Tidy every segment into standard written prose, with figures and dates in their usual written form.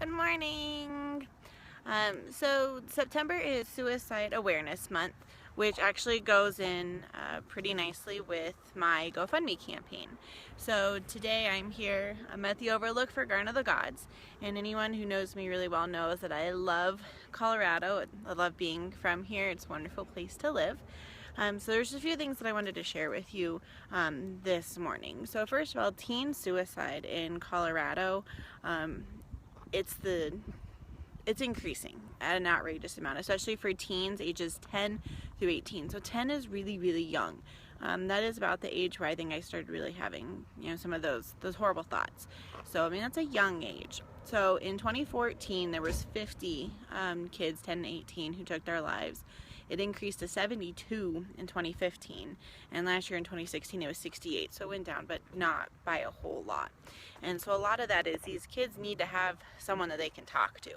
Good morning. So September is Suicide Awareness Month, which actually goes in pretty nicely with my GoFundMe campaign. So today I'm at the Overlook for Garden of the Gods, and anyone who knows me really well knows that I love Colorado. I love being from here. It's a wonderful place to live. So there's a few things that I wanted to share with you this morning. So first of all, teen suicide in Colorado, it's increasing at an outrageous amount, especially for teens ages 10 through 18. So 10 is really, really young. That is about the age where I think I started really having, some of those horrible thoughts. So I mean, that's a young age. So in 2014, there was 50 kids 10 to 18 who took their lives. It increased to 72 in 2015, and last year in 2016 it was 68, so it went down, but not by a whole lot. And so a lot of that is these kids need to have someone that they can talk to.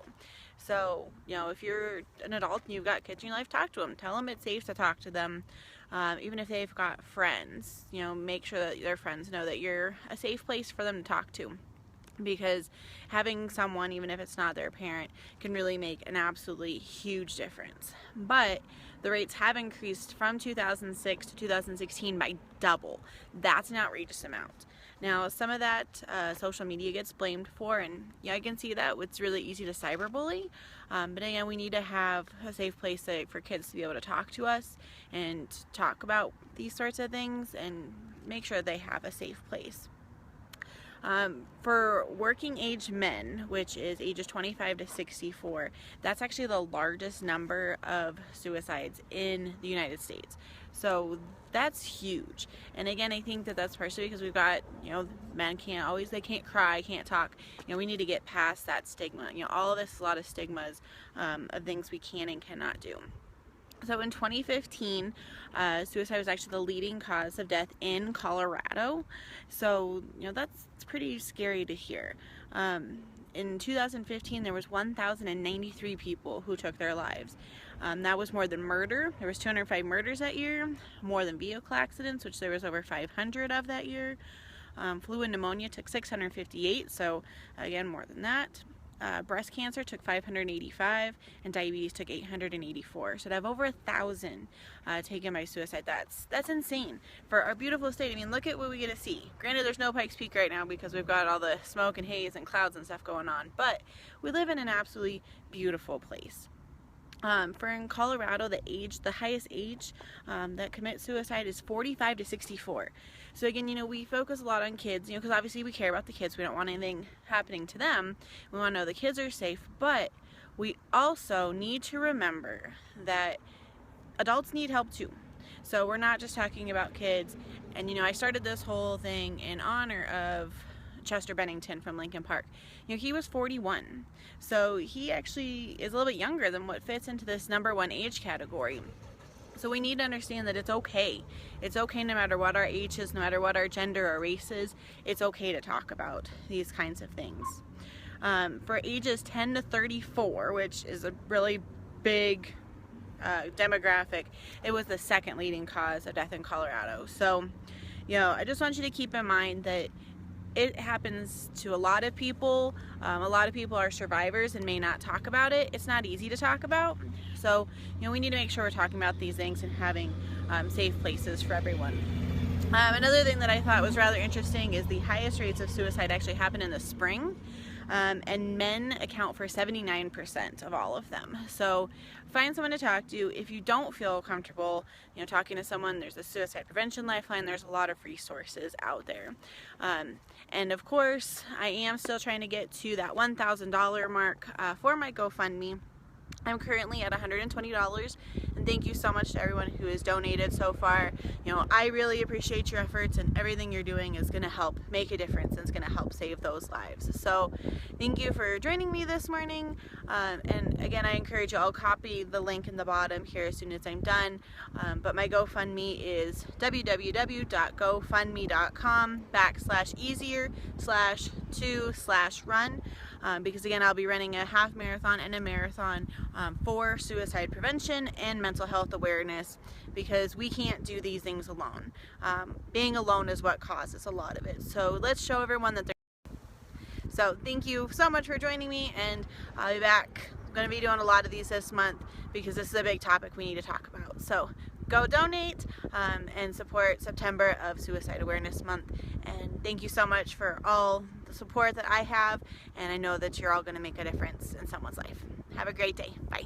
So, if you're an adult and you've got kids in your life, talk to them. Tell them it's safe to talk to them. Even if they've got friends, make sure that their friends know that you're a safe place for them to talk to. Because having someone, even if it's not their parent, can really make an absolutely huge difference. But the rates have increased from 2006 to 2016 by double. That's an outrageous amount. Now, some of that social media gets blamed for, and I can see that. It's really easy to cyberbully. But again, we need to have a safe place for kids to be able to talk to us and talk about these sorts of things and make sure they have a safe place. For working age men, which is ages 25 to 64, that's actually the largest number of suicides in the United States. So that's huge. And again, I think that that's partially because we've got, men they can't cry, can't talk. We need to get past that stigma. All of this, a lot of stigmas of things we can and cannot do. So in 2015, suicide was actually the leading cause of death in Colorado. So, that's pretty scary to hear. In 2015, there was 1,093 people who took their lives. That was more than murder. There was 205 murders that year, more than vehicle accidents, which there was over 500 of that year. Flu and pneumonia took 658, so again, more than that. Breast cancer took 585, and diabetes took 884. So to have over 1,000 taken by suicide, that's insane for our beautiful state. I mean, look at what we get to see. Granted, there's no Pikes Peak right now because we've got all the smoke and haze and clouds and stuff going on, but we live in an absolutely beautiful place. For in Colorado, the highest age that commit suicide is 45 to 64. So again, we focus a lot on kids, because obviously we care about the kids. We don't want anything happening to them. We want to know the kids are safe, but we also need to remember that adults need help too. So we're not just talking about kids. And I started this whole thing in honor of Chester Bennington from Lincoln Park. He was 41, so he actually is a little bit younger than what fits into this number one age category. So we need to understand that it's okay. It's okay no matter what our age is, no matter what our gender or race is. It's okay to talk about these kinds of things. For ages 10 to 34, which is a really big demographic, it was the second leading cause of death in Colorado. So, I just want you to keep in mind that it happens to a lot of people. A lot of people are survivors and may not talk about it. It's not easy to talk about. So, we need to make sure we're talking about these things and having safe places for everyone. Another thing that I thought was rather interesting is the highest rates of suicide actually happen in the spring. And men account for 79% of all of them. So find someone to talk to. If you don't feel comfortable, talking to someone, there's a suicide prevention lifeline. There's a lot of resources out there. And of course, I am still trying to get to that $1,000 mark for my GoFundMe. I'm currently at $120, and thank you so much to everyone who has donated so far. I really appreciate your efforts, and everything you're doing is going to help make a difference, and it's going to help save those lives. So thank you for joining me this morning, and again, I encourage you, I'll copy the link in the bottom here as soon as I'm done, but my GoFundMe is www.gofundme.com/easier/to/run, because again, I'll be running a half marathon and a marathon for suicide prevention and mental health awareness, because we can't do these things alone. Being alone is what causes a lot of it. So let's show everyone that So thank you so much for joining me, and I'll be back. I'm going to be doing a lot of these this month because this is a big topic we need to talk about. So go donate and support September of Suicide Awareness Month. And thank you so much for all the support that I have, and I know that you're all going to make a difference in someone's life. Have a great day. Bye.